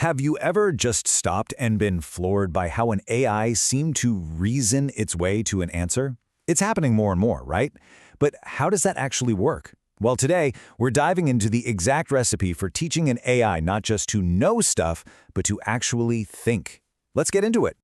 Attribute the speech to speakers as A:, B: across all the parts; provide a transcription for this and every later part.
A: Have you ever just stopped and been floored by how an AI seemed to reason its way to an answer? It's happening more and more, right? But how does that actually work? Well, today, we're diving into the exact recipe for teaching an AI not just to know stuff, but to actually think. Let's get into it.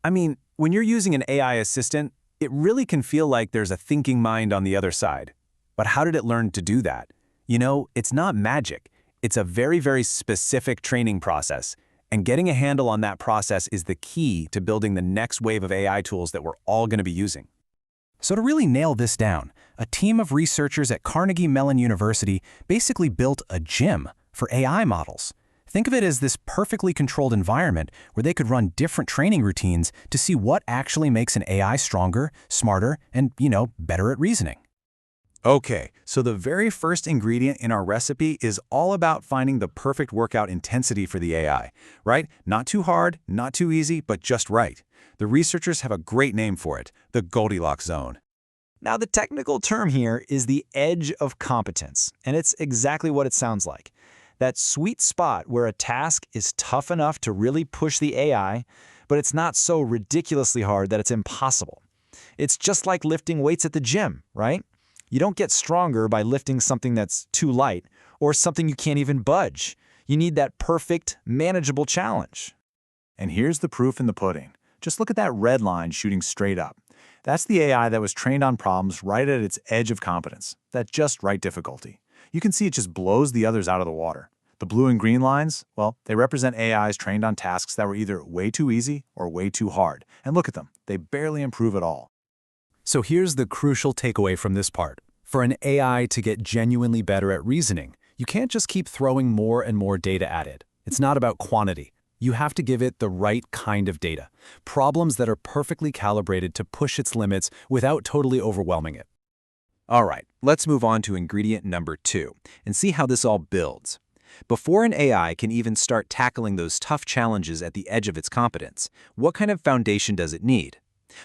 B: I mean, when you're using an AI assistant, it really can feel like there's a thinking mind on the other side. But how did it learn to do that? You know, it's not magic. It's a very, very specific training process. And getting a handle on that process is the key to building the next wave of AI tools that we're all going to be using. So to really nail this down, a team of researchers at Carnegie Mellon University basically built a gym for AI models. Think of it as this perfectly controlled environment where they could run different training routines to see what actually makes an AI stronger, smarter, and, better at reasoning.
A: Okay, so the very first ingredient in our recipe is all about finding the perfect workout intensity for the AI, right? Not too hard, not too easy, but just right. The researchers have a great name for it, the Goldilocks zone.
C: Now, the technical term here is the edge of competence, and it's exactly what it sounds like. That sweet spot where a task is tough enough to really push the AI, but it's not so ridiculously hard that it's impossible. It's just like lifting weights at the gym, right? You don't get stronger by lifting something that's too light or something you can't even budge. You need that perfect, manageable challenge.
A: And here's the proof in the pudding. Just look at that red line shooting straight up. That's the AI that was trained on problems right at its edge of competence, that just right difficulty. You can see it just blows the others out of the water. The blue and green lines, well, they represent AIs trained on tasks that were either way too easy or way too hard. And look at them, they barely improve at all.
B: So here's the crucial takeaway from this part. For an AI to get genuinely better at reasoning, you can't just keep throwing more and more data at it. It's not about quantity. You have to give it the right kind of data, problems that are perfectly calibrated to push its limits without totally overwhelming it. All right, let's move on to ingredient number 2 and see how this all builds. Before an AI can even start tackling those tough challenges at the edge of its competence, what kind of foundation does it need?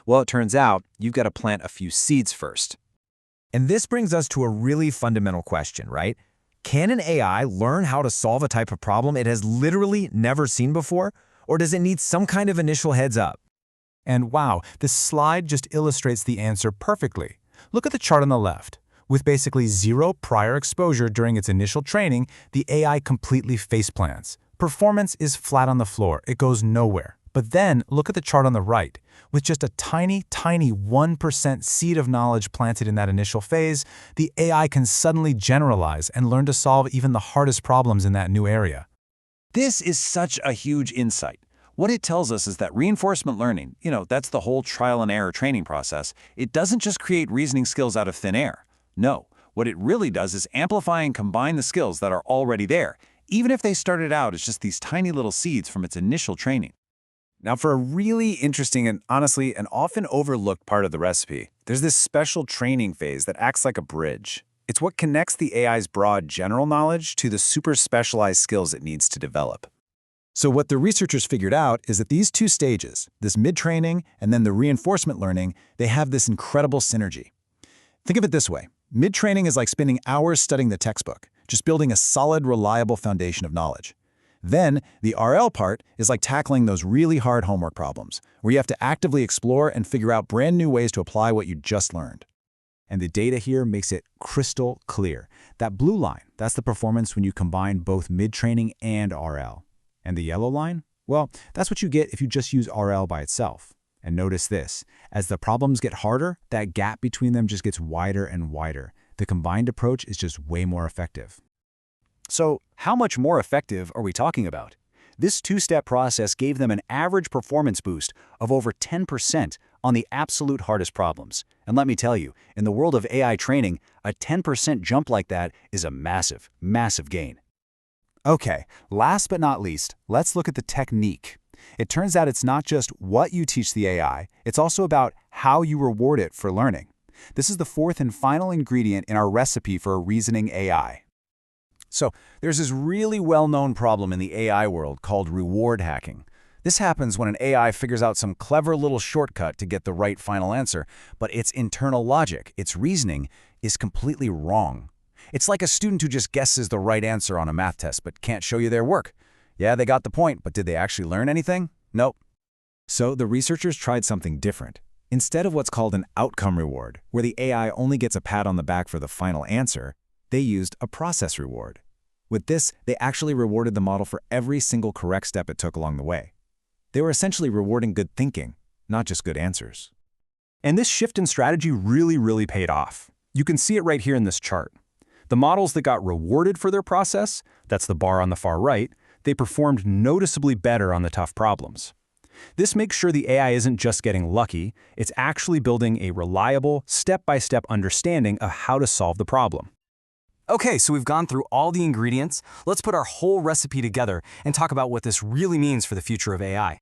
B: Well, it turns out you've got to plant a few seeds first.
D: And this brings us to a really fundamental question, right? Can an AI learn how to solve a type of problem it has literally never seen before? Or does it need some kind of initial heads up?
E: And wow, this slide just illustrates the answer perfectly. Look at the chart on the left. With basically zero prior exposure during its initial training, the AI completely faceplants. Performance is flat on the floor. It goes nowhere. But then look at the chart on the right. With just a tiny 1% seed of knowledge planted in that initial phase, the AI can suddenly generalize and learn to solve even the hardest problems in that new area.
A: This is such a huge insight. What it tells us is that reinforcement learning, that's the whole trial and error training process, it doesn't just create reasoning skills out of thin air. No, what it really does is amplify and combine the skills that are already there, even if they started out as just these tiny little seeds from its initial training.
B: Now, for a really interesting and honestly an often overlooked part of the recipe, there's this special training phase that acts like a bridge. It's what connects the AI's broad general knowledge to the super specialized skills it needs to develop.
A: So what the researchers figured out is that these two stages, this mid-training and then the reinforcement learning, they have this incredible synergy. Think of it this way. Mid-training is like spending hours studying the textbook, just building a solid, reliable foundation of knowledge. Then, the RL part is like tackling those really hard homework problems, where you have to actively explore and figure out brand new ways to apply what you just learned. And the data here makes it crystal clear. That blue line, that's the performance when you combine both mid-training and RL. And the yellow line? Well, that's what you get if you just use RL by itself. And notice this, as the problems get harder, that gap between them just gets wider and wider. The combined approach is just way more effective.
B: So, how much more effective are we talking about? This two-step process gave them an average performance boost of over 10% on the absolute hardest problems. And let me tell you, in the world of AI training, a 10% jump like that is a massive, massive gain. Okay, last but not least, let's look at the technique. It turns out it's not just what you teach the AI, it's also about how you reward it for learning. This is the fourth and final ingredient in our recipe for a reasoning AI. So, there's this really well-known problem in the AI world called reward hacking. This happens when an AI figures out some clever little shortcut to get the right final answer, but its internal logic, its reasoning, is completely wrong. It's like a student who just guesses the right answer on a math test but can't show you their work. Yeah, they got the point, but did they actually learn anything? Nope.
A: So the researchers tried something different. Instead of what's called an outcome reward, where the AI only gets a pat on the back for the final answer, they used a process reward. With this, they actually rewarded the model for every single correct step it took along the way. They were essentially rewarding good thinking, not just good answers.
C: And this shift in strategy really paid off. You can see it right here in this chart. The models that got rewarded for their process, that's the bar on the far right, they performed noticeably better on the tough problems. This makes sure the AI isn't just getting lucky, it's actually building a reliable, step-by-step understanding of how to solve the problem. Okay, so we've gone through all the ingredients. Let's put our whole recipe together and talk about what this really means for the future of AI.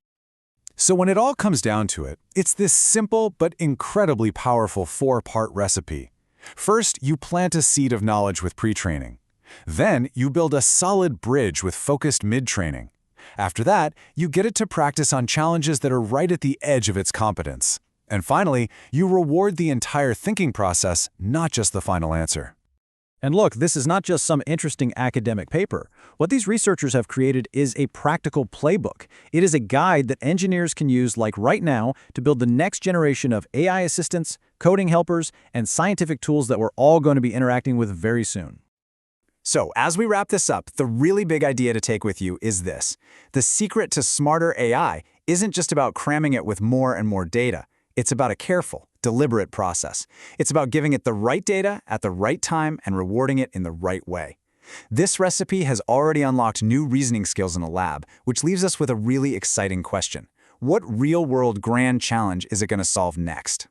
A: So when it all comes down to it, it's this simple but incredibly powerful 4-part recipe. First, you plant a seed of knowledge with pre-training. Then, you build a solid bridge with focused mid-training. After that, you get it to practice on challenges that are right at the edge of its competence. And finally, you reward the entire thinking process, not just the final answer.
C: And look, this is not just some interesting academic paper. What these researchers have created is a practical playbook. It is a guide that engineers can use like right now to build the next generation of AI assistants, coding helpers, and scientific tools that we're all going to be interacting with very soon. So, as we wrap this up, the really big idea to take with you is this. The secret to smarter AI isn't just about cramming it with more and more data. It's about a careful, deliberate process. It's about giving it the right data at the right time and rewarding it in the right way. This recipe has already unlocked new reasoning skills in a lab, which leaves us with a really exciting question. What real-world grand challenge is it going to solve next?